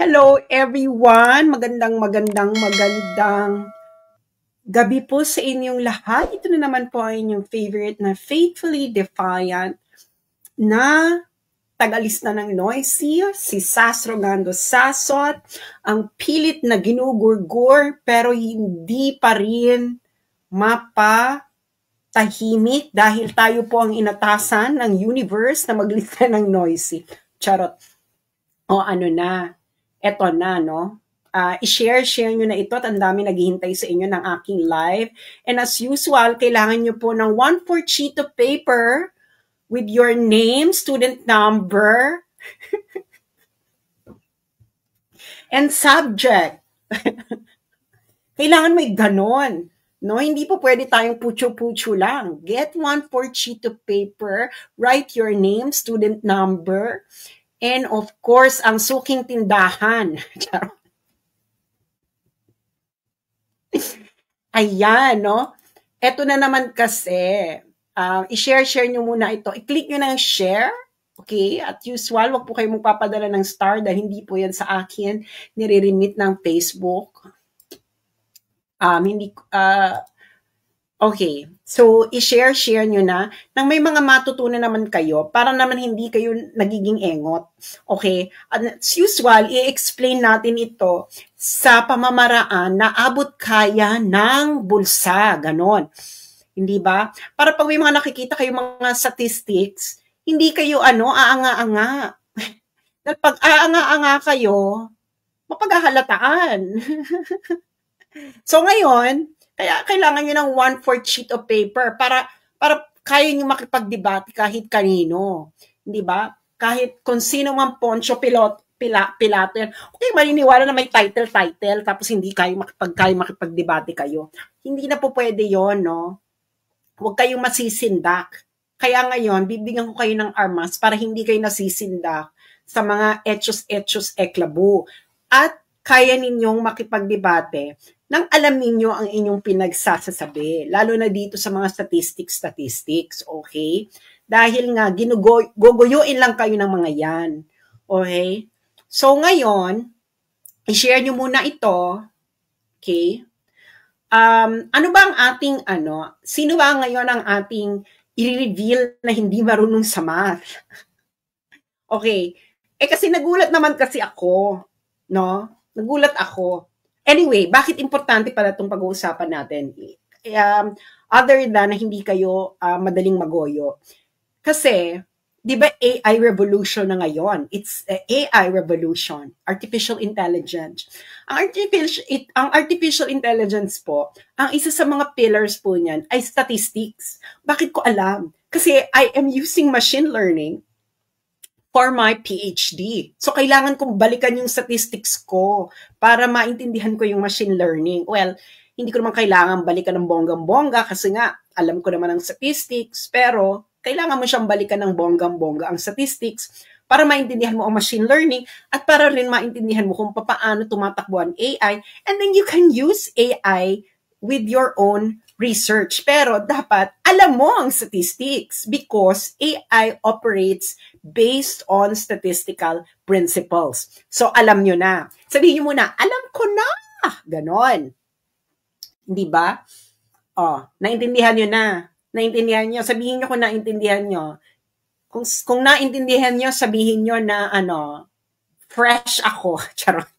Hello everyone! Magandang gabi po sa inyong lahat. Ito na naman po ay inyong favorite na Faithfully Defiant na tagalista ng Noisy, si Sas Rogando Sasot, ang pilit na ginugurgur pero hindi pa rin mapatahimik dahil tayo po ang inatasan ng universe na maglista ng Noisy. Charot. O ano na, eto na, no? I-share nyo na ito at ang dami naghihintay sa inyo ng aking live. And as usual, kailangan nyo po ng 1/4 sheet of paper with your name, student number, and subject. Kailangan may ganon. No, hindi po pwede tayong putyo-putyo lang. Get 1/4 sheet of paper, write your name, student number, and of course, ang suking tindahan. Ayan, no? Ito na naman kasi, i-share nyo muna ito. I-click nyo ng share, okay? At usual, wag po kayo magpapadala ng star dahil hindi po yan sa akin. Nire-remit ng Facebook. Okay, so i-share nyo na nang may mga matutunan naman kayo para naman hindi kayo nagiging engot. Okay, as usual, i-explain natin ito sa pamamaraan na abot kaya ng bulsa, ganon. Hindi ba? Para pag may mga nakikita kayo mga statistics, hindi kayo aanga-anga. Dahil pag aanga-anga kayo, mapaghahalataan. So ngayon, kaya kailangan nyo ng 1/4 sheet of paper para kaya nyo makipagdebate kahit kanino. Hindi ba? Kahit kung sino man Poncio Pilato yan. Okay, maniniwala na may title, tapos hindi kayo makipagdebate kayo. Hindi na po pwede yon, no? Huwag kayong masisindak. Kaya ngayon, bibigyan ko kayo ng armas para hindi kayo nasisindak sa mga etos eklabo. At kaya ninyong makipagdebate nang alam ninyo ang inyong pinagsasasabi, lalo na dito sa mga statistics, okay? Dahil nga, guguyuin lang kayo ng mga yan, okay? So ngayon, i-share nyo muna ito, okay? Ano ba ang ating, sino ba ngayon ang ating i-reveal na hindi marunong sa math? Okay, kasi nagulat naman kasi ako, no? Nagulat ako. Anyway, bakit importante pala itong pag-uusapan natin? Other than na hindi kayo madaling magoyo. Kasi, di ba AI revolution na ngayon? It's AI revolution, artificial intelligence. Ang artificial intelligence po, ang isa sa mga pillars po niyan ay statistics. Bakit ko alam? Kasi I am using machine learning for my PhD. So, kailangan kong balikan yung statistics ko para maintindihan ko yung machine learning. Well, hindi ko naman kailangan balikan ng bonggang-bongga kasi nga, alam ko naman ang statistics, pero kailangan mo siyang balikan ng bonggang-bongga ang statistics para maintindihan mo ang machine learning at para rin maintindihan mo kung paano tumatakbo ang AI. And then you can use AI with your own research. Pero dapat alam mo ang statistics because AI operates based on statistical principles. So, alam nyo na. Sabihin nyo muna, alam ko na! Ganon. Di ba? Naintindihan nyo na. Naintindihan nyo. Sabihin nyo kung naintindihan nyo. Kung naintindihan nyo, sabihin nyo na, fresh ako. Charot.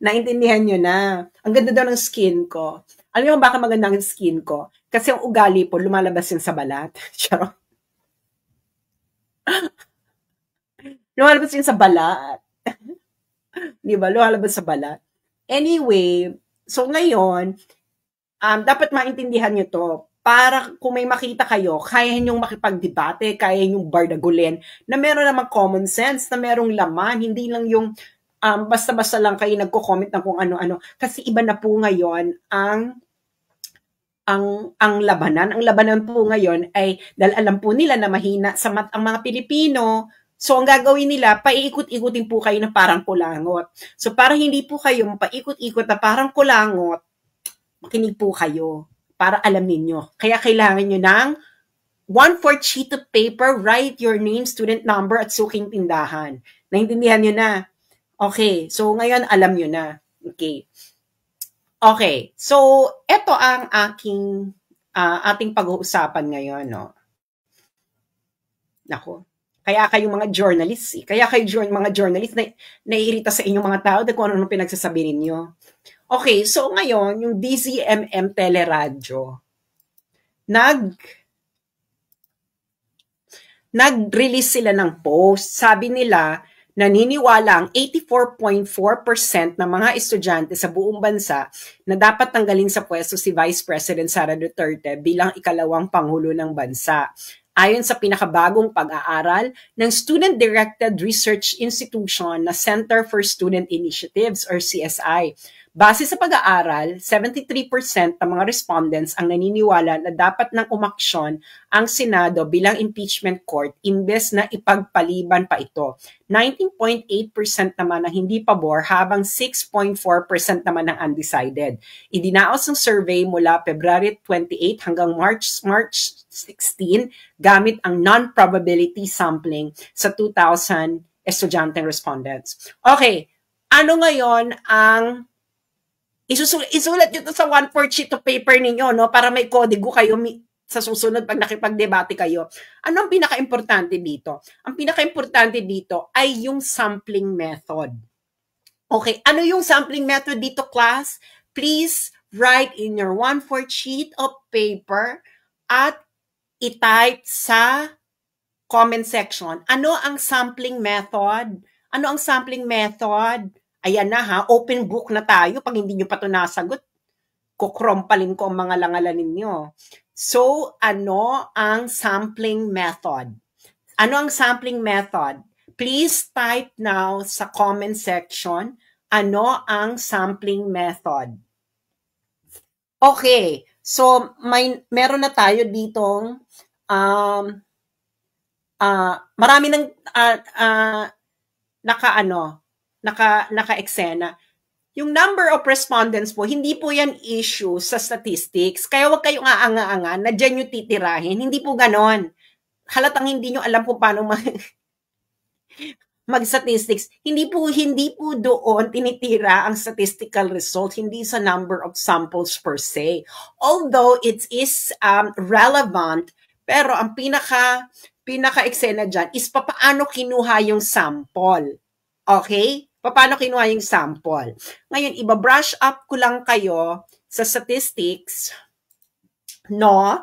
Naintindihan nyo na. Ang ganda daw ng skin ko. Alam mo baka maganda ang skin ko? Kasi ang ugali po, lumalabas yun sa balat. Charot. Lumalabas yun sa balat. Di ba? Lumalabas sa balat. Anyway, so ngayon, dapat maintindihan nyo to. Para kung may makita kayo, kaya nyong makipagdebate, kaya nyong bardagulin, na meron namang common sense, na merong laman, hindi lang yung basta-basta lang kayo nagko-comment ng kung ano-ano. Kasi iba na po ngayon ang labanan. Ang labanan po ngayon ay dahil alam po nila na mahina sa ang mga Pilipino. So, ang gagawin nila, paiikot-ikutin po kayo na parang kulangot. So, para hindi po kayo paikot-ikot na parang kulangot, makinig po kayo para alam ninyo. Kaya kailangan nyo ng 1/4 sheet of paper, write your name, student number, at suking tindahan. Naintindihan nyo na? Okay, so ngayon alam nyo na. Okay. Okay, so ito ang ating pag-uusapan ngayon, no? Nako. Kaya kayo mga journalists, kaya kayo mga journalists na naiirita sa inyong mga tao dahil kung ano pinagsasabi ninyo. Okay, so ngayon, yung DZMM Teleradyo, nag-release sila ng post. Sabi nila, naniniwala ang 84.4% ng mga estudyante sa buong bansa na dapat tanggalin sa pwesto si Vice President Sara Duterte bilang ikalawang Pangulo ng bansa. Ayon sa pinakabagong pag-aaral ng Student-Directed Research Institution na Center for Student Initiatives or CSI. Base sa pag-aaral, 73% ng mga respondents ang naniniwala na dapat nang umaksyon ang Senado bilang impeachment court imbes na ipagpaliban pa ito. 19.8% naman ang hindi pabor habang 6.4% naman ang undecided. Idinaos ng survey mula February 28 hanggang March 16 gamit ang non-probability sampling sa 2,000 estudyanteng respondents. Okay, ano ngayon ang isulat nyo to sa 1/4 sheet of paper ninyo, no? Para may kodigo kayo sa susunod pag nakipagdebate kayo. Ano ang pinaka-importante dito? Ang pinaka-importante dito ay yung sampling method. Okay, ano yung sampling method dito, class? Please write in your 1/4 sheet of paper at i-type sa comment section. Ano ang sampling method? Ano ang sampling method? Ayan na ha, open book na tayo. Pag hindi nyo pa ito nasagot, kukrompalin ko ang mga langalan ninyo. So, ano ang sampling method? Ano ang sampling method? Please type now sa comment section, ano ang sampling method? Okay, so meron na tayo ditong marami ng naka-eksena. Yung number of respondents po, hindi po yan issue sa statistics. Kaya wag kayong aanga-anga na dyan yung titirahin. Hindi po ganon. Halatang hindi nyo alam kung paano mag-statistics. Hindi po doon tinitira ang statistical result, hindi sa number of samples per se. Although it is relevant, pero ang pinaka-eksena dyan is paano kinuha yung sample. Okay? Paano kinuha yung sample? Ngayon, iba-brush up ko lang kayo sa statistics, no?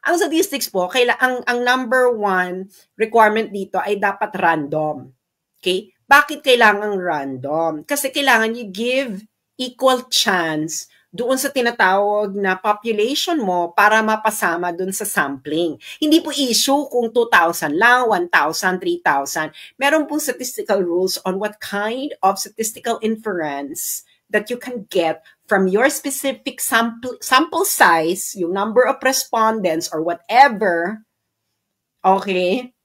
Ang statistics po, ang number one requirement dito ay dapat random. Okay? Bakit kailangan random? Kasi kailangan you give equal chance doon sa tinatawag na population mo para mapasama doon sa sampling. Hindi po issue kung 2,000 lang, 1,000, 3,000. Meron pong statistical rules on what kind of statistical inference that you can get from your specific sample size, yung number of respondents or whatever, okay?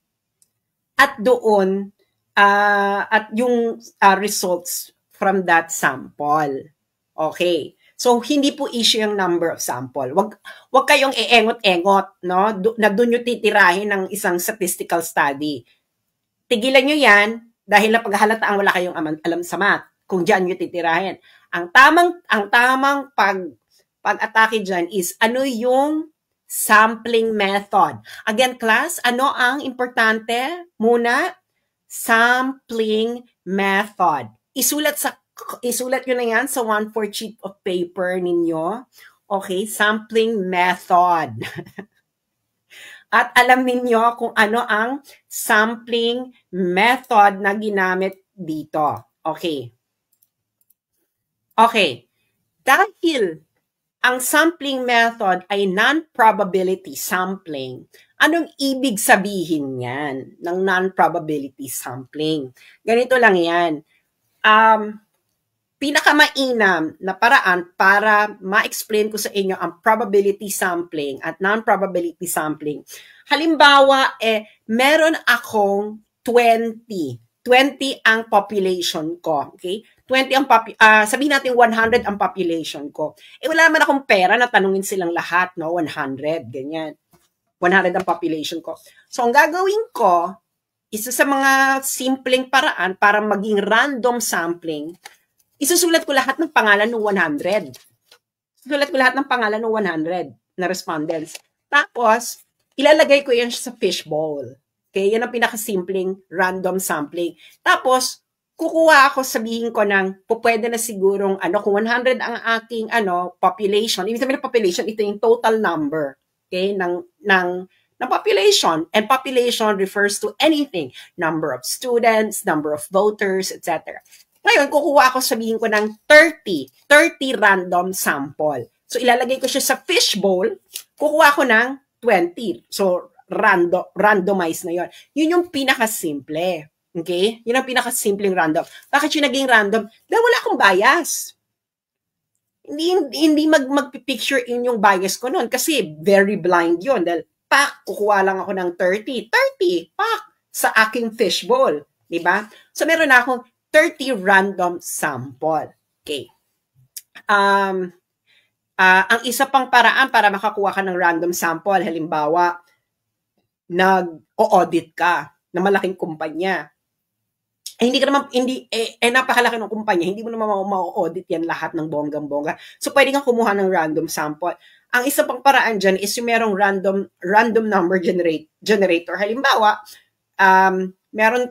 At doon, at yung results from that sample. Okay. So, hindi po issue yung number of sample. Wag kayong iengot-engot, no? Na doon yung titirahin ng isang statistical study. Tigilan nyo yan dahil napaghahalataan wala kayong alam sa math kung dyan yung titirahin. Ang tamang pag-atake dyan is ano yung sampling method. Again, class, ano ang importante? Muna, sampling method. Isulat nyo na yan sa 1/4 sheet of paper ninyo. Okay, sampling method. At alam ninyo kung ano ang sampling method na ginamit dito. Okay. Okay. Dahil ang sampling method ay non-probability sampling, anong ibig sabihin yan ng non-probability sampling? Ganito lang yan. Pinakamainam na paraan para ma-explain ko sa inyo ang probability sampling at non-probability sampling. Halimbawa, meron akong 20 ang population ko. Okay? 20 sabihin natin 100 ang population ko. Wala naman akong pera na tanungin silang lahat, no? 100, ganyan. 100 ang population ko. So, ang gagawin ko, isa sa mga simpleng paraan para maging random sampling, isusulat ko lahat ng pangalan ng 100. Isusulat ko lahat ng pangalan ng 100 na respondents. Tapos, ilalagay ko yan sa fishbowl. Okay? Yan ang pinakasimpleng random sampling. Tapos, kukuha ako, sabihin ko ng, pwede na sigurong, kung 100 ang aking, population, ibig sabihin ng population, ito yung total number, okay, ng population. And population refers to anything, number of students, number of voters, etc. Ngayon, kukuha ako, sabihin ko ng 30 random sample. So, ilalagay ko siya sa fishbowl, kukuha ko ng 20. So, randomize na yon. Yun yung pinakasimple. Okay? Yun ang pinakasimpleng random. Bakit yung naging random? Dahil wala akong bias. Hindi mag-picture in yung bias ko noon kasi very blind yun. Dahil, kukuha lang ako ng 30, sa aking fishbowl. Diba? So, meron na akong 30 random sample. Okay. Ang isa pang paraan para makakuha ka ng random sample, halimbawa, nag-o-audit ka na malaking kumpanya. Napakalaki ng kumpanya, hindi mo naman ma-audit yan lahat ng bonggang-bongga. So, pwede kang kumuha ng random sample. Ang isa pang paraan dyan is yung merong random number generator. Halimbawa, meron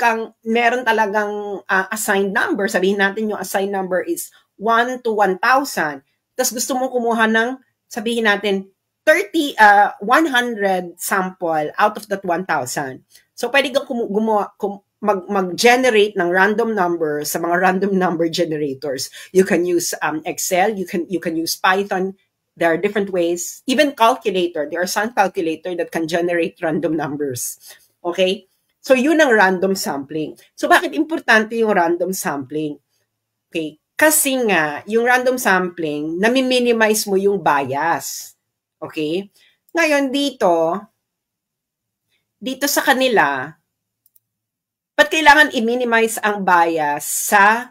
talagang assigned number. Sabihin natin yung assigned number is 1 to 1,000. Tapos gusto mong kumuha ng, sabihin natin, 100 sample out of that 1,000. So, pwede kang mag-generate ng random number sa mga random number generators. You can use Excel, you can use Python. There are different ways. Even calculator, there are some calculator that can generate random numbers. Okay? So, yun ang random sampling. So, bakit importante yung random sampling? Okay? Kasi nga, yung random sampling, nami-minimize mo yung bias. Okay? Ngayon, dito sa kanila, ba't kailangan i-minimize ang bias sa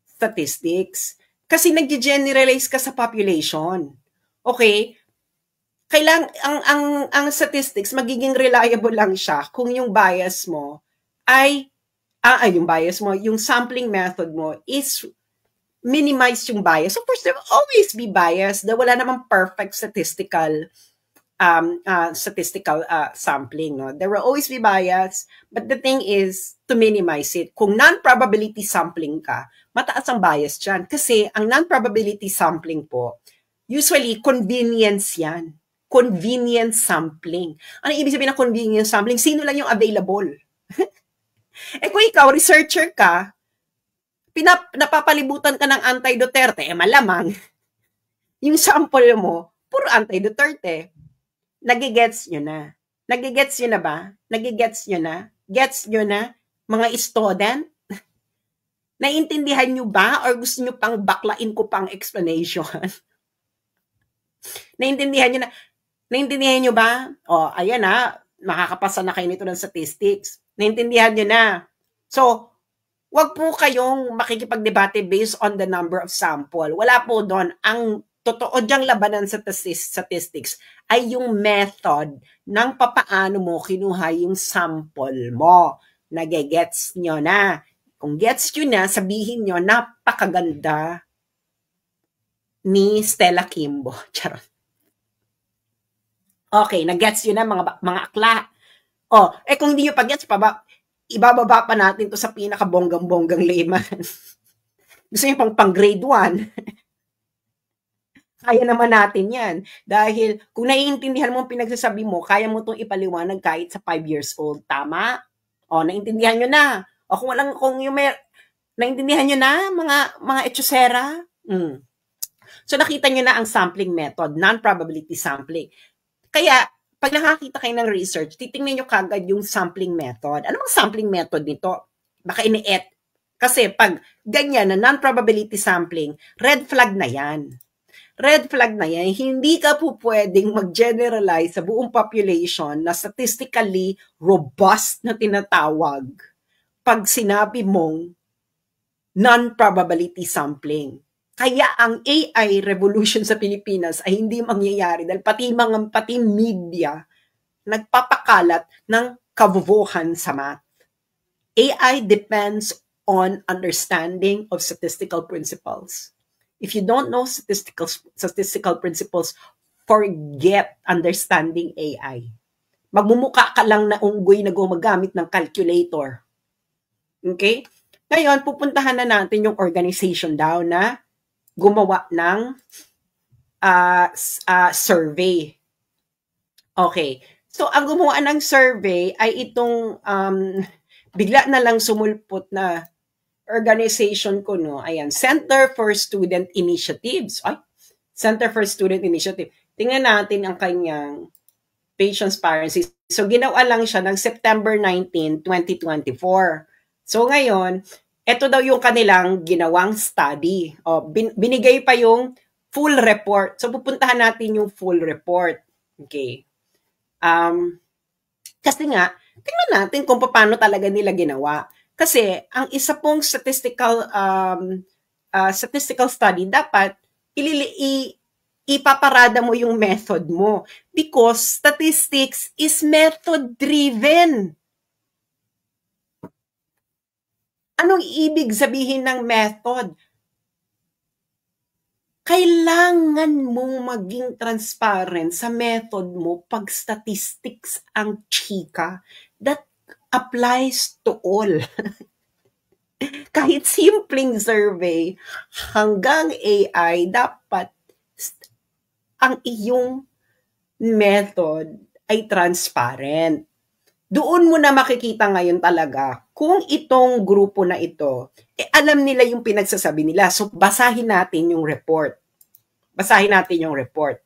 statistics? Kasi nag-generalize ka sa population. Okay? Ang statistics, magiging reliable lang siya kung yung bias mo yung sampling method mo is minimize yung bias. Of course, there will always be bias. Wala namang perfect statistical sampling. No? There will always be bias, but the thing is to minimize it. Kung non-probability sampling ka, mataas ang bias dyan. Kasi ang non-probability sampling po, usually convenience yan. Convenience sampling. Ano ibig sabihin ng convenience sampling? Sino lang yung available? Kung ikaw, researcher ka, napapalibutan ka ng anti-Duterte, malamang, yung sample mo, puro anti-Duterte. Nagigets nyo na. Nagigets nyo na ba? Nagigets nyo na? Gets nyo na? Mga student? Naiintindihan nyo ba? Or gusto nyo pang baklain ko pang explanation? Naiintindihan nyo na? Naiintindihan nyo ba? Ayan makakapasa na kayo nito ng statistics. Naiintindihan nyo na? So, wag po kayong makikipagdebate based on the number of sample. Wala po doon. Ang totoo diyang labanan sa statistics ay yung method ng papaano mo kinuha yung sample mo. Nagigets nyo na. Kung gets nyo na, sabihin nyo, napakaganda ni Stella Kimbo. Charot. Okay, nag-gets nyo na mga akla. Kung hindi nyo pa-gets, ibababa pa natin to sa pinaka-bonggang-bonggang layman. Gusto nyo pang grade 1? Kaya naman natin yan. Dahil kung naiintindihan mo ang pinagsasabi mo, kaya mo itong ipaliwanag kahit sa 5 years old. Tama? Naiintindihan nyo na. Naiintindihan nyo na, mga etchosera? So, nakita nyo na ang sampling method, non-probability sampling. Kaya, pag nakakita kayo ng research, titingnan nyo kagad yung sampling method. Ano ang sampling method nito? Baka kasi pag ganyan na non-probability sampling, red flag na yan. Red flag na yan. Hindi ka po pwedeng mag-generalize sa buong population na statistically robust na tinatawag pag sinabi mong non-probability sampling. Kaya ang AI revolution sa Pilipinas ay hindi mangyayari dahil pati media nagpapakalat ng kabubuhan sa math. AI depends on understanding of statistical principles. If you don't know statistical principles, forget understanding AI. Magmumuka ka lang na unggoy na gumagamit ng calculator. Okay? Ngayon, pupuntahan na natin yung organization daw na gumawa ng survey. Okay. So, ang gumawa ng survey ay itong bigla na lang sumulpot na organization ko, no? Ayan, Center for Student Initiatives. Ay, Center for Student Initiative. Tingnan natin ang kanyang page transparency. So, ginawa lang siya ng September 19, 2024. So, ngayon, ito daw yung kanilang ginawang study. O, binigay pa yung full report. So, pupuntahan natin yung full report. Okay. Kasi nga, tingnan natin kung paano talaga nila ginawa. Kasi, ang isa pong statistical study, dapat ipaparada mo yung method mo. Because statistics is method-driven. Anong ibig sabihin ng method? Kailangan mong maging transparent sa method mo pag statistics ang chika. That applies to all. Kahit simpleng survey, hanggang AI, dapat ang iyong method ay transparent. Doon mo na makikita ngayon talaga kung itong grupo na ito, alam nila yung pinagsasabi nila. So, basahin natin yung report. Basahin natin yung report.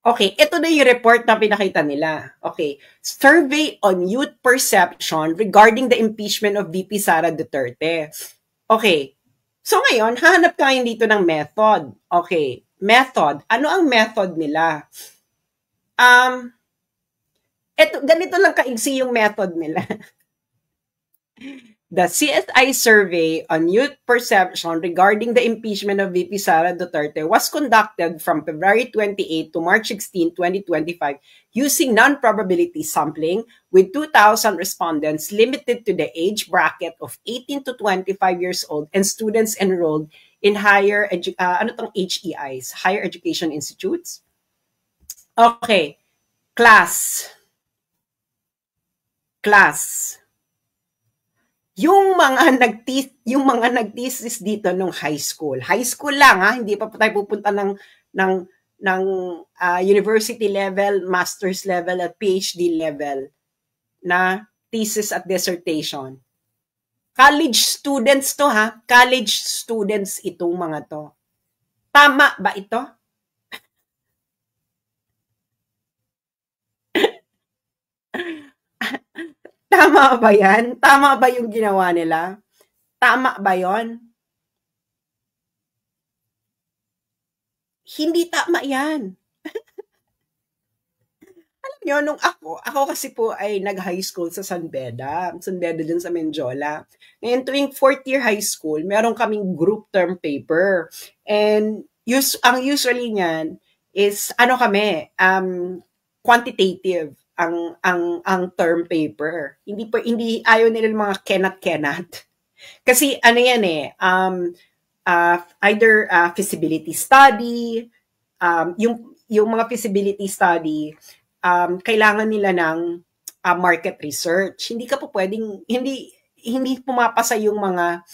Okay, ito na yung report na pinakita nila. Okay, Survey on Youth Perception Regarding the Impeachment of VP Sara Duterte. Okay, so ngayon, hahanap tayo dito ng method. Okay, method. Ano ang method nila? Ganito lang kaigsi yung method nila. The CSI survey on youth perception regarding the impeachment of VP Sara Duterte was conducted from February 28 to March 16, 2025 using non-probability sampling with 2,000 respondents limited to the age bracket of 18 to 25 years old and students enrolled in higher HEIs, higher education institutes. Okay. Class. Yung mga nagthesis dito nung high school lang ha, hindi pa tayo pupunta ng university level, master's level at PhD level na thesis at dissertation. College students to ha, college students itong mga to. Tama ba ito? Tama ba yan? Tama ba yung ginawa nila? Tama ba yon? Hindi tama yan. Alam nyo, nung ako kasi po ay nag-high school sa San Beda dun sa Menjola. Ngayon tuwing 4th year high school, meron kaming group term paper. And ang usually niyan is quantitative ang term paper. Hindi ayaw nila mga cannot. Kasi yan either feasibility study, yung mga feasibility study, kailangan nila ng market research. Hindi ka po pwedeng hindi pumapasa yung mga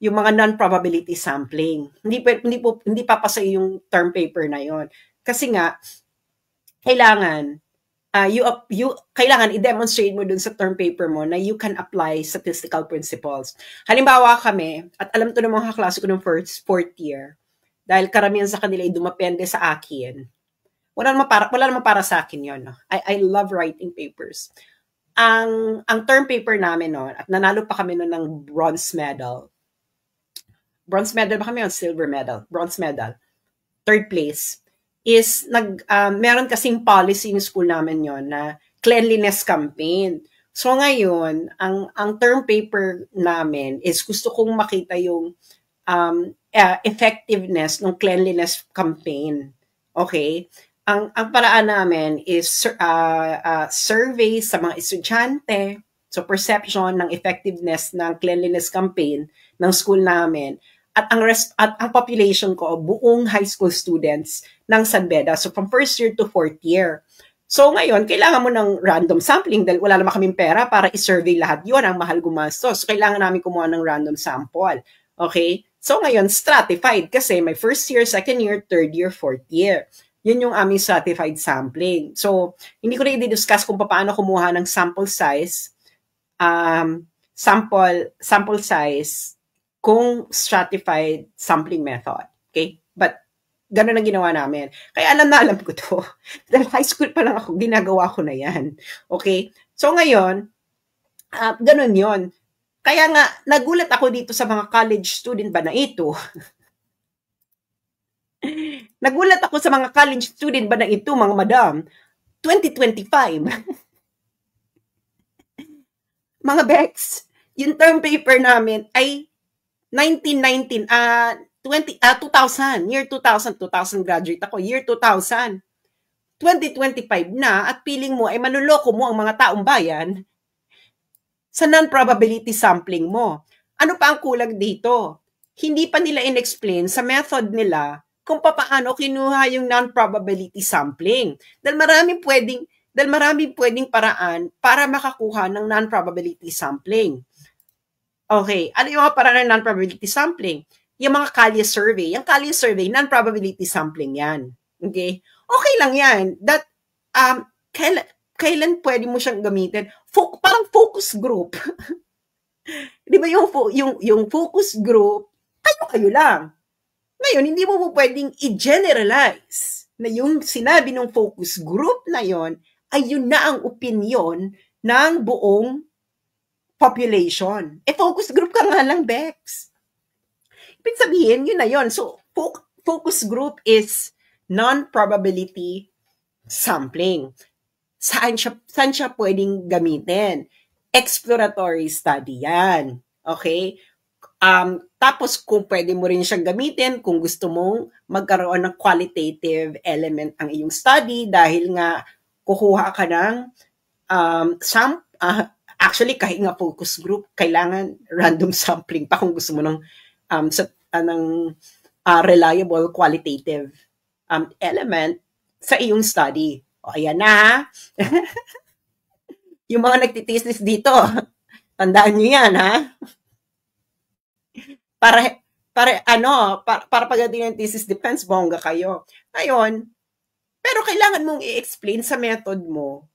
yung mga non-probability sampling. Hindi papasa yung term paper na yon. Kasi nga kailangan kailangan i-demonstrate mo dun sa term paper mo na you can apply statistical principles. Halimbawa kami, at alam to ng mga kaklase ko ng 4th year, dahil karamihan sa kanila ay dumapende sa akin. Wala naman para sa akin yon. No? I love writing papers. Ang term paper namin noon, at nanalo pa kami noon ng bronze medal. Bronze medal ba kami o silver medal? Bronze medal. 3rd place. Is meron kasing policy yung school namin yon na cleanliness campaign. So ngayon, ang term paper namin is gusto kong makita yung effectiveness ng cleanliness campaign. Okay? Ang paraan namin is survey sa mga estudyante, so perception ng effectiveness ng cleanliness campaign ng school namin. At ang population ko, buong high school students ng San Beda. So from first year to fourth year. So ngayon, kailangan mo ng random sampling dahil wala naman kaming pera para i-survey lahat yun. Ang mahal gumastos. So kailangan namin kumuha ng random sample. Okay? So ngayon, stratified kasi may first year, second year, third year, fourth year. Yun yung aming stratified sampling. So, hindi ko na i-discuss kung paano kumuha ng sample size, sample size kung stratified sampling method. Okay? But, ganun ang ginawa namin. Kaya alam na alam ko to. Dahil high school pa lang ako, ginagawa ko na yan. Okay? So, ngayon, ganun yon. Kaya nga, nagulat ako dito sa mga college student ba na ito. Nagulat ako sa mga college student ba na ito, mga madam. 2025. Mga Bex, yung term paper namin ay 2000, year 2000 graduate ako, year 2000. 2025 na at feeling mo ay manloloko mo ang mga taong bayan sa non-probability sampling mo. Ano pa ang kulang dito? Hindi pa nila in-explain sa method nila kung paano kinuha yung non-probability sampling. Dahil maraming pwedeng paraan para makakuha ng non-probability sampling. Okay, ano yung mga paraan ng non-probability sampling? Yung mga Kalye survey. Yung Kalye survey, non-probability sampling yan. Okay? Okay lang yan. That, kailan pwede mo siyang gamitin? Parang focus group. Di ba yung focus group, kayo lang. Ngayon, hindi mo pwedeng i-generalize na yung sinabi ng focus group na yon ay yun na ang opinion ng buong population. Focus group ka nga lang, Bex. Ibig sabihin, yun na yun. So, focus group is non-probability sampling. Saan siya pwedeng gamitin? Exploratory study yan. Okay? Tapos kung pwede mo rin siyang gamitin kung gusto mong magkaroon ng qualitative element ang iyong study dahil nga kukuha ka ng actually kahit nga focus group kailangan random sampling pa kung gusto mo ng reliable qualitative element sa iyong study. O ayan na. Yung mga nagtitesis dito, tandaan nyo yan, ha? Para pagdating ng thesis defense, bongga kayo. Ngayon, pero kailangan mong i-explain sa method mo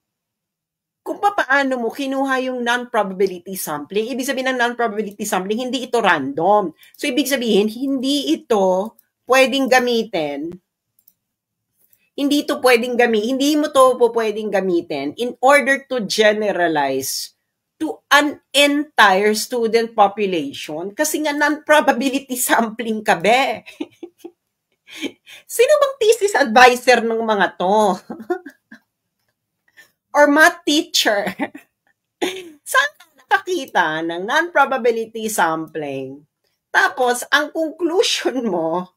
kung paano mo kinuha yung non-probability sampling. Ibig sabihin ng non-probability sampling, hindi ito random. So, ibig sabihin, hindi mo to pwedeng gamitin in order to generalize to an entire student population kasi nga non-probability sampling ka, be. Sino bang thesis advisor ng mga to? Or math teacher? Saan ka nakakita ng non-probability sampling? Tapos, ang conclusion mo,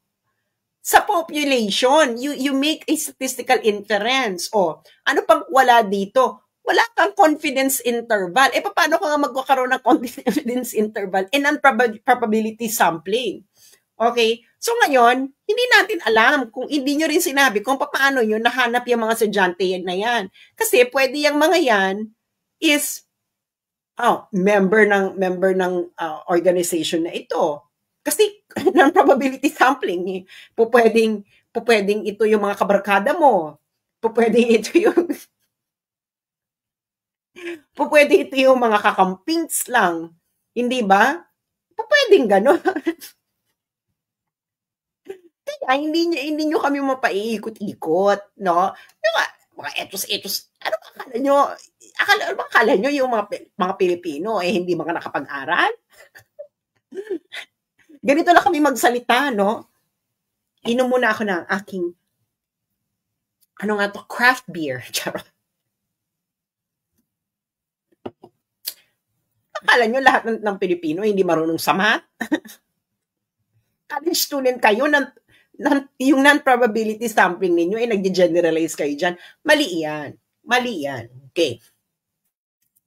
sa population, you make a statistical inference. O, ano pang wala dito? Wala kang confidence interval. Paano ka nga magkakaroon ng confidence interval and non-probability sampling? Okay? So ngayon, hindi natin alam kung hindi nyo rin sinabi kung paano nyo nahanap yung mga estudyante na yan. Kasi pwede yung mga yan is member ng organization na ito. Kasi non-probability sampling, pwedeng ito yung mga kabarkada mo. Pwedeng ito yung mga kakampings lang. Hindi ba? Pwedeng gano'n. Kaya hindi nyo kami mapaiikot-ikot, no? Yung mga etos, ano ba akala nyo yung mga Pilipino hindi mga nakapag-aral? Ganito lang kami magsalita, no? Inom muna ako ng aking craft beer. Charot. Akala nyo lahat ng Pilipino hindi marunong sa math? college student kayo, yung non-probability sampling ninyo ay nag-generalize kayo dyan. Mali yan. Mali yan. Okay.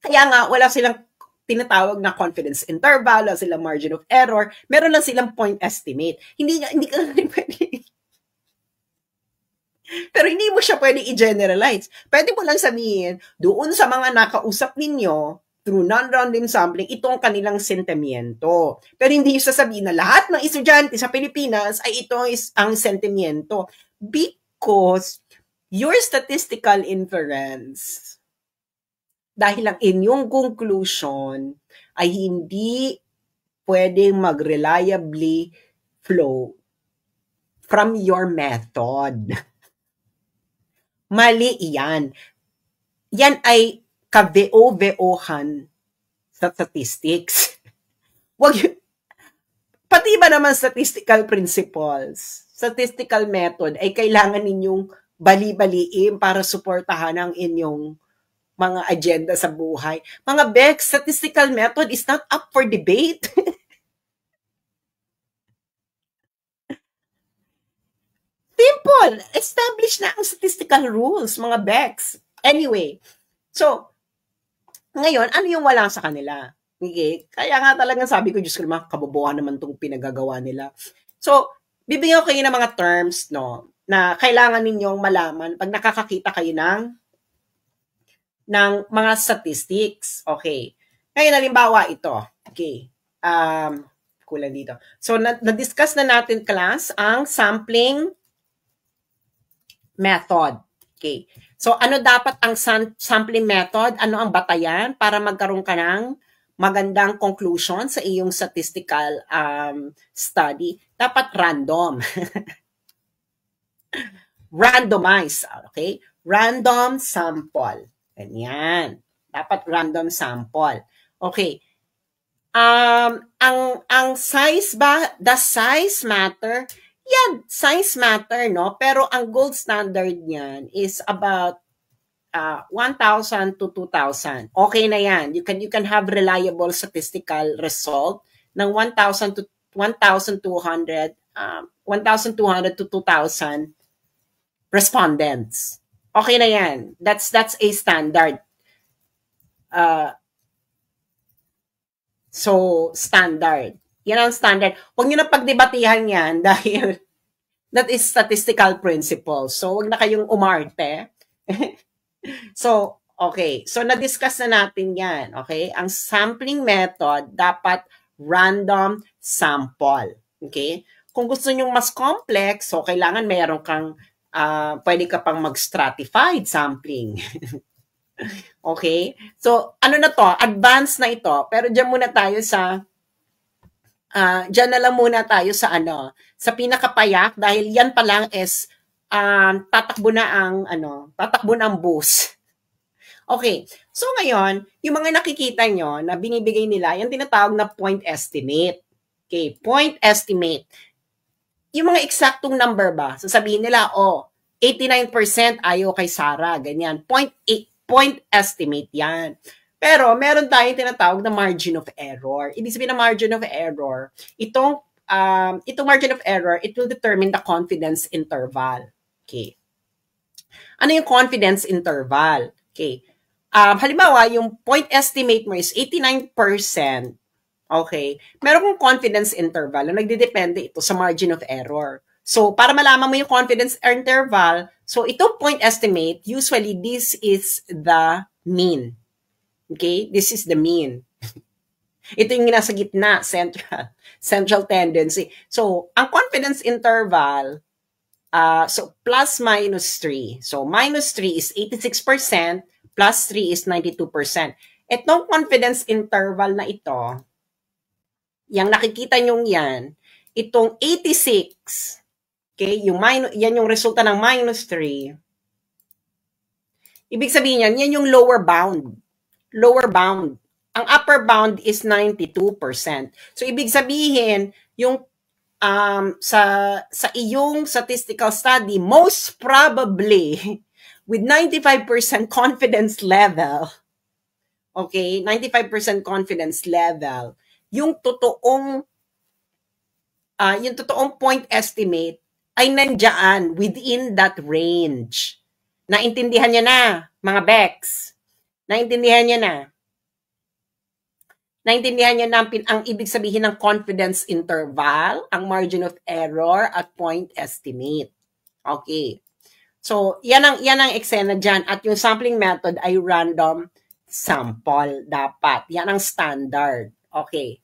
Kaya nga, wala silang tinatawag na confidence interval, wala silang margin of error, meron lang silang point estimate. Hindi ka pwede. Pero hindi mo siya pwede i-generalize. Pwede mo lang sabihin, doon sa mga nakausap ninyo, through non-random sampling, ito ang kanilang sentimiento. Pero hindi yung sasabihin na lahat ng estudyante sa Pilipinas ay ito is ang sentimiento. Because your statistical inference, dahil ang inyong conclusion ay hindi pwedeng mag-reliably flow from your method. Mali yan. Yan ay ka-VO-VO-han sa statistics. Pati ba naman statistical principles, statistical method ay kailangan ninyong bali-baliin para suportahan ang inyong mga agenda sa buhay. Mga Bex, statistical method is not up for debate. Simple. Establish na ang statistical rules, mga Bex. Anyway, so, ngayon, ano yung wala sa kanila? Okay? Kaya nga talagang sabi ko, Diyos ko naman, kabobohan naman itong pinagagawa nila. So, bibigyan ko kayo ng mga terms, no, na kailangan ninyong malaman pag nakakakita kayo ng mga statistics. Okay. Ngayon, halimbawa ito. Okay. Kulang dito. So, na-discuss na natin, class, ang sampling method. Okay. So, ano dapat ang sampling method? Ano ang batayan para magkaroon ka ng magandang conclusion sa iyong statistical study? Dapat random. Randomize. Okay? Random sample. Ganyan. Dapat random sample. Okay. Ang size ba? The size matter? Yan, size matter, no? Pero ang gold standard niyan is about 1,000 to 2,000. Okay na yan. You can have reliable statistical result ng 1,000 to 1,200 to 2,000 respondents. Okay na yan. That's a standard. So, standard. Yan ang standard. Huwag nyo na pagdebatihan yan dahil that is statistical principle. So, huwag na kayong umarte. So, okay. So, na-discuss na natin yan. Okay? Ang sampling method, dapat random sample. Okay? Kung gusto nyo mas complex, so kailangan meron kang, pwede ka pang mag-stratified sampling. Okay? So, ano na to? Advanced na ito. Pero dyan muna tayo sa dyan na lang muna tayo sa sa pinakapayak dahil yan pa lang is tatakbo na ang bus. Okay. So ngayon, yung mga nakikita nyo na binibigay nila, yung tinatawag na point estimate. Okay, point estimate. Yung mga eksaktong number ba? Sasabihin nila, 89% ayaw kay Sarah, ganyan. Point estimate yan. Pero meron tayong tinatawag na margin of error. Ibig sabihin na margin of error, itong margin of error, it will determine the confidence interval. Okay. Ano yung confidence interval? Okay. Halimbawa, yung point estimate mo is 89%. Okay. Meron kong confidence interval na nagdedepende ito sa margin of error. So, para malaman mo yung confidence interval, so itong point estimate, usually this is the mean. Okay? This is the mean. Ito yung nasa gitna, central tendency. So, ang confidence interval, so plus minus 3. So, minus 3 is 86%, plus 3 is 92%. Itong confidence interval na ito, yung nakikita nyo yan, itong 86, okay, yan yung resulta ng minus 3. Ibig sabihin yan yung lower bound. Lower bound. Ang upper bound is 92%. So, ibig sabihin, yung sa iyong statistical study, most probably, with 95% confidence level, okay, 95% confidence level, yung totoong yung totoong point estimate ay nandiyan within that range. Naintindihan niyo na, mga Bex? Naintindihan niyo na? Naintindihan niyo na ang ibig sabihin ng confidence interval, ang margin of error at point estimate. Okay. So, yan ang eksena dyan. At yung sampling method ay random sample dapat. Yan ang standard. Okay.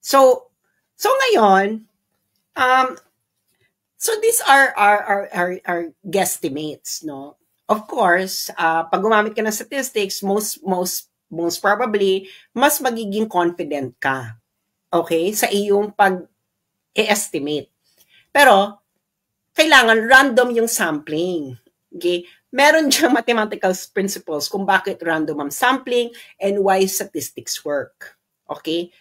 So ngayon, so these are our guesstimates, no? Of course, pag gumamit ka ng statistics, most probably, mas magiging confident ka. Okay? Sa iyong pag-estimate. Pero, kailangan random yung sampling. Okay? Meron diyang mathematical principles kung bakit random ang sampling and why statistics work. Okay?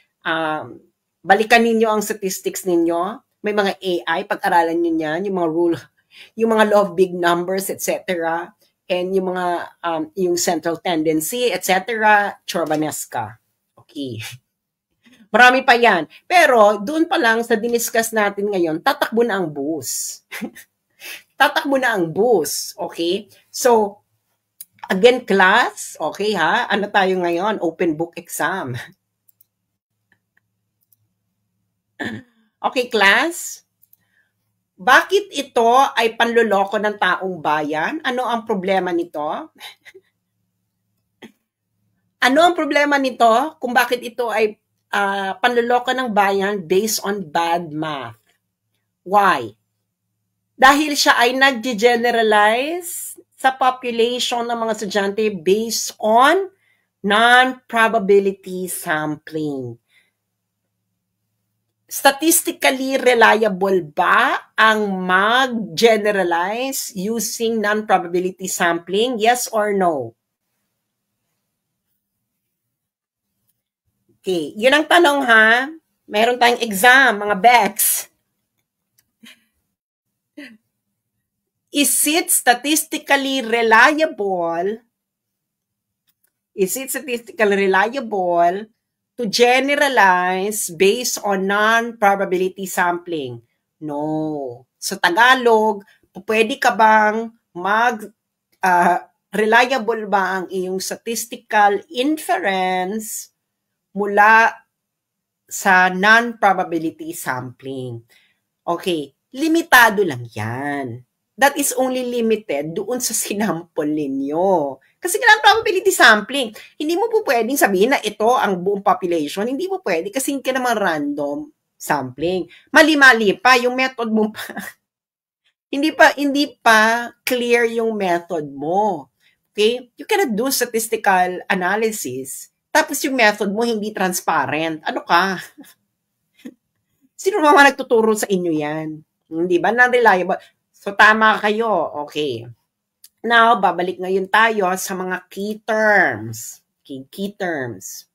Balikan ninyo ang statistics ninyo. May mga AI, pag-aralan nyo yan, yung mga rule, yung mga law of big numbers, etc. And yung mga, yung central tendency, etc. Chorbanesca. Okay. Marami pa yan. Pero, doon pa lang sa diniscuss natin ngayon, tatakbo na ang bus. Tatakbo na ang bus. Okay? So, again, class, okay ha? Ano tayo ngayon? Open book exam. Okay, class? Bakit ito ay panloloko ng taong bayan? Ano ang problema nito? Ano ang problema nito kung bakit ito ay panloloko ng bayan based on bad math? Why? Dahil siya ay nag-generalize sa population ng mga estudyante based on non-probability sampling. Statistically reliable ba ang mag-generalize using non-probability sampling? Yes or no? Okay, yun ang tanong ha. Meron tayong exam, mga Bex. Is it statistically reliable? Is it statistically reliable to generalize based on non-probability sampling? No. Sa Tagalog, pwede ka bang reliable ba ang iyong statistical inference mula sa non-probability sampling? Okay, limitado lang yan. That is only limited doon sa sinample ninyo. Kasi kailangan probability sampling. Hindi mo po pwedeng sabihin na ito ang buong population. Hindi mo pwede kasi hindi ka naman random sampling. Mali-mali pa yung method mo pa. hindi pa clear yung method mo. Okay? You cannot do statistical analysis. Tapos yung method mo hindi transparent. Ano ka? Sino naman nagtuturo sa inyo yan? Hindi ba? Non-reliable. So, tama kayo. Okay. Now, babalik ngayon tayo sa mga key terms. Okay, key terms.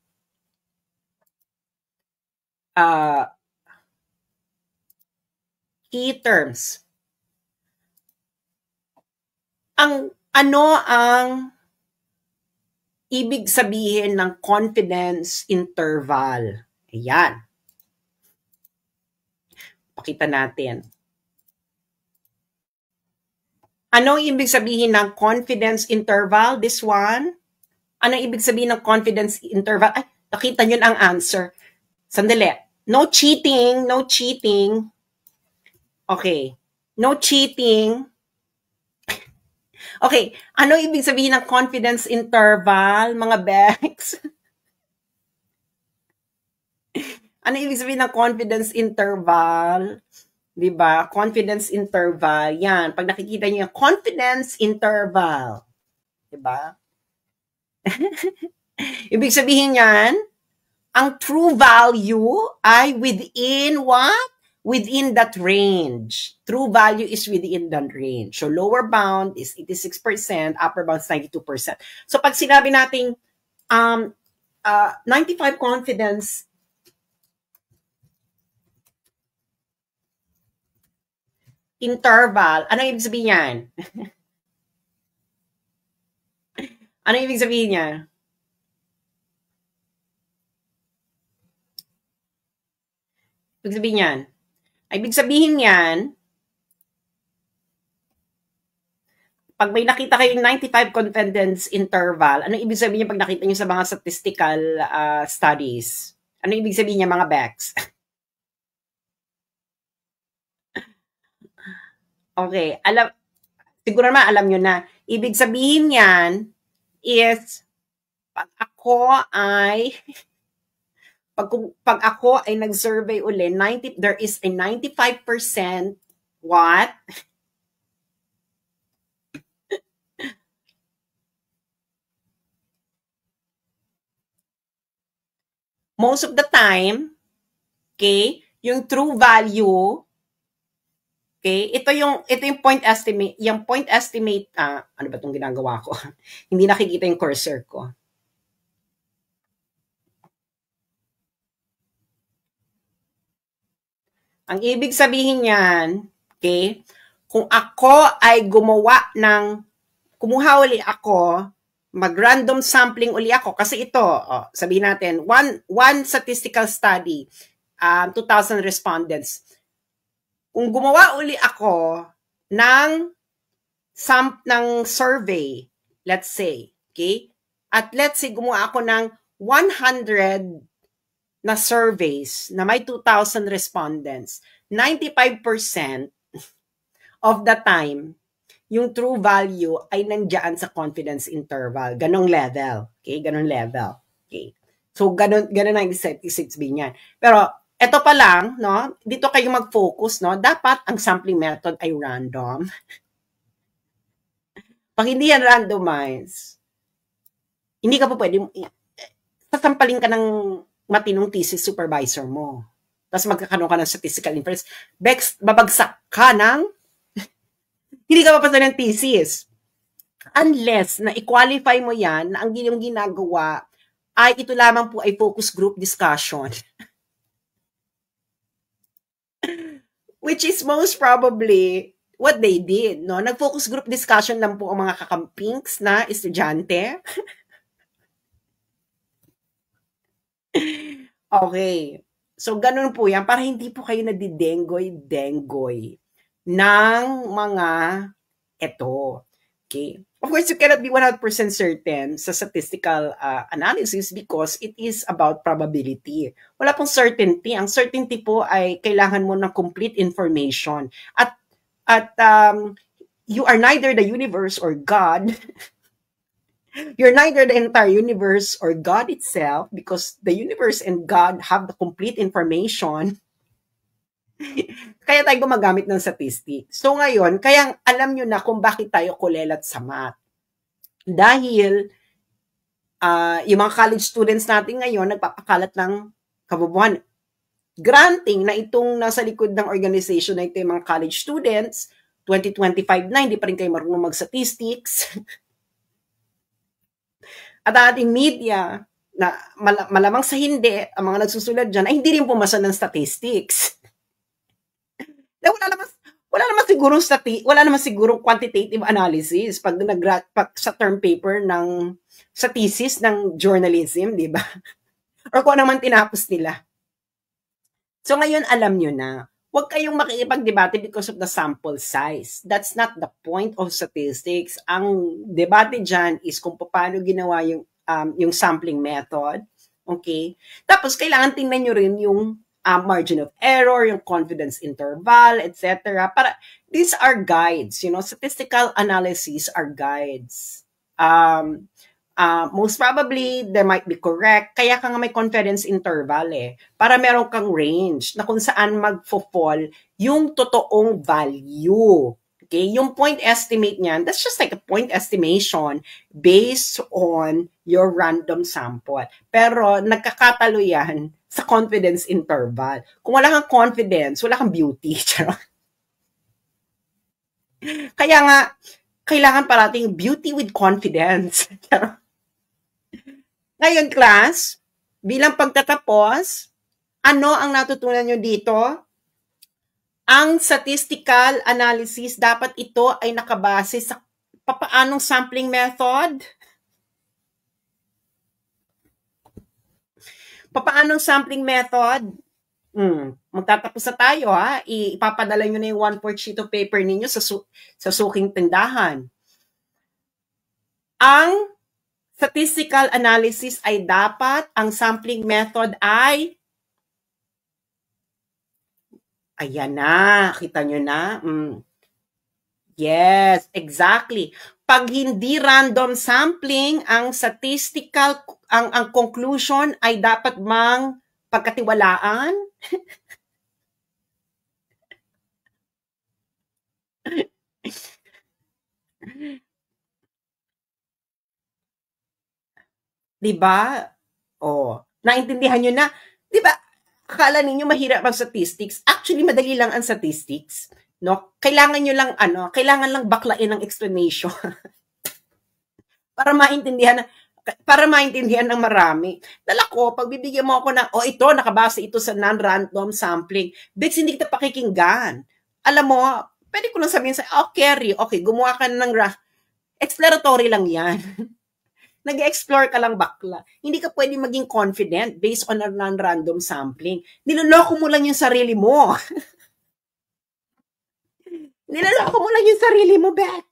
Key terms. Ano ang ibig sabihin ng confidence interval? Ayan. Pakita natin. Ano ang ibig sabihin ng confidence interval? This one? Ano ang ibig sabihin ng confidence interval? Ay, nakita nyo ang answer. Sandali. No cheating. No cheating. Okay. No cheating. Okay. Ano ang ibig sabihin ng confidence interval, mga Bex? Ano ibig sabihin ng confidence interval? Diba? Confidence interval. Yan. Pag nakikita niyo yung confidence interval. Diba? Ibig sabihin yan, ang true value ay within what? Within that range. True value is within that range. So, lower bound is 86%, upper bound is 92%. So, pag sinabi nating 95 confidence interval, ano ibig sabihin yan? Ano ibig sabihin niya? Ibig sabihin yan. Ibig sabihin yan, pag may nakita kayong 95 confidence interval, ano ibig sabihin niya pag nakita niyo sa mga statistical studies? Ano ibig sabihin niya, mga Bex? Okay, siguro naman alam nyo na. Ibig sabihin yan is, pag ako ay, pag ako ay nag-survey uli, there is a 95% what? Most of the time, okay, yung true value, okay, ito yung point estimate, ano ba itong ginagawa ko? Hindi nakikita yung cursor ko. Ang ibig sabihin niyan, okay, kung ako ay kumuha uli ako, mag-random sampling uli ako, kasi ito, sabihin natin, one statistical study, 2,000 respondents. Kung gumawa uli ako ng survey, let's say, okay, at let's say gumawa ako ng 100 na surveys na may 2,000 respondents, 95% of the time, yung true value ay nandiyan sa confidence interval. Ganong level. Okay? Ganon level. Okay? So, ganon ang isipin yan. Pero, eto pa lang, no? Dito kayo mag-focus, no? Dapat ang sampling method ay random. Pag hindi yan randomized, hindi ka pa pwede, sasampalin ka ng matinong thesis supervisor mo. Tapos magkakaroon ka ng statistical inference. Bex, babagsak ka ng hindi ka mapasa ng thesis. Unless na i-qualify mo yan na ang yung ginagawa ay ito lamang po ay focus group discussion. Which is most probably what they did. No? Nag-focus group discussion lang po ang mga kakampings na estudyante. Okay. So, ganun po yan. Para hindi po kayo nadidengoy-dengoy ng mga eto. Okay? Of course, you cannot be 100% certain sa statistical analysis because it is about probability. Wala pong certainty. Ang certainty po ay kailangan mo ng complete information. At you are neither the universe or God. You're neither the entire universe or God itself because the universe and God have the complete information. Kaya tayo gumagamit ng statistics. So ngayon, kaya alam nyo na kung bakit tayo kulelat sa math. Dahil yung mga college students natin ngayon nagpapakalat ng kabubuhan. Granting na itong nasa likod ng organization na ito yung mga college students, 2025 na, hindi pa rin kayo marunong mag-statistics. At ating media, na malamang sa hindi, ang mga nagsusulat dyan, ay hindi rin pumasa ng statistics. Wala naman sigurong quantitative analysis pag sa term paper sa thesis ng journalism, di ba? Or kung ano man tinapos nila. So ngayon alam nyo na, huwag kayong makikipag-debate because of the sample size. That's not the point of statistics. Ang debate dyan is kung paano ginawa yung sampling method. Okay? Tapos kailangan tingnan nyo rin yung margin of error, yung confidence interval, etc. These are guides, statistical analyses are guides. Most probably, they might be correct. Kaya ka nga may confidence interval para meron kang range na kung saan magfo-fall yung totoong value. Okay? Yung point estimate niyan, that's just like a point estimation based on your random sample. Pero nagkakatalo yan sa confidence interval. Kung wala kang confidence, wala kang beauty. Kaya nga, kailangan parating beauty with confidence. Ngayon, class, bilang pagtatapos, ano ang natutunan nyo dito? Ang statistical analysis, dapat ito ay nakabase sa papaanong sampling method? Papaanong sampling method? Magtatapos na tayo ha. Ipapadala nyo na yung 1/4 sheet of paper ninyo sa suking tindahan. Ang statistical analysis ay dapat, ang sampling method ay, ayan na, kita nyo na. Yes, exactly. Pag hindi random sampling, ang statistical, ang conclusion ay dapat mang pagkatiwalaan. Diba? Oh, naintindihan nyo na. Diba? Akala ninyo mahirap ang statistics. Actually, madali lang ang statistics. No? Kailangan nyo lang, kailangan lang baklain ang explanation. para maintindihan ng marami. Dala ko, pag bibigyan mo ako ng, ito, nakabase ito sa non-random sampling. Bex, hindi kita pakikinggan. Alam mo, pwede ko lang sabihin Kerry, okay, gumawa ka ng exploratory lang yan. Nag-explore ka lang bakla. Hindi ka pwede maging confident based on a non-random sampling. Niloloko mo lang yung sarili mo. Niloloko mo lang yung sarili mo, Bex.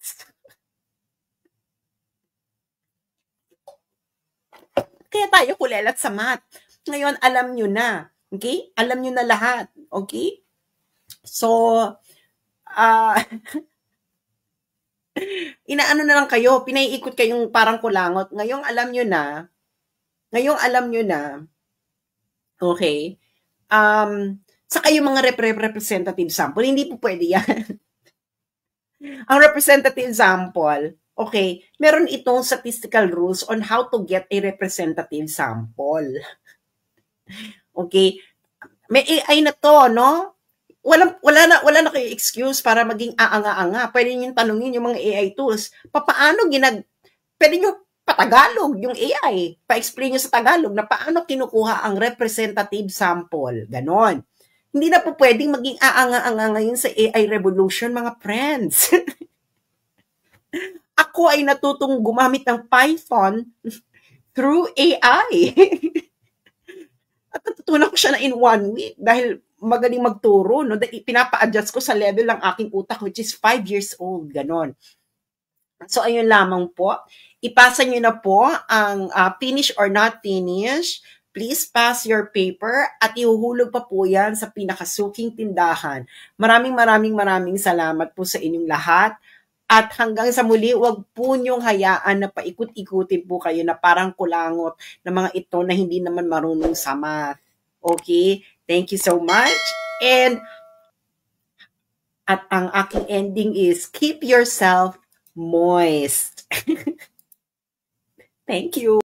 Kaya tayo kulelat sa math. Ngayon, alam nyo na. Okay? Alam nyo na lahat. Okay? So, inaano na lang kayo, pinaiikot kayong parang kulangot. Ngayong alam nyo na, okay, sa kayo mga representative sample, hindi po pwede yan. Ang representative sample, okay, meron itong statistical rules on how to get a representative sample. Okay, may AI na to, no? Wala na kayo excuse para maging aanga-anga. Pwede niyo tanungin yung mga AI tools. Paano pwede niyo patagalog yung AI. Pa-explain niyo sa Tagalog na paano kinukuha ang representative sample. Ganon. Hindi na po pwedeng maging aanga-anga ngayon sa AI revolution, mga friends. Ako ay natutong gumamit ng Python through AI. At natutunan ko siya na in 1 week dahil magaling magturo, no? Pinapa-adjust ko sa level ng aking utak, which is 5 years old, ganon. So, ayun lamang po. Ipasa nyo na po ang finish or not finish. Please pass your paper at ihuhulog pa po yan sa pinakasuking tindahan. Maraming salamat po sa inyong lahat. At hanggang sa muli, wag po niyong hayaan na paikot-ikutin po kayo na parang kulangot na mga ito na hindi naman marunong sa math. Okay? Thank you so much. And at ang aking ending is keep yourself moist. Thank you.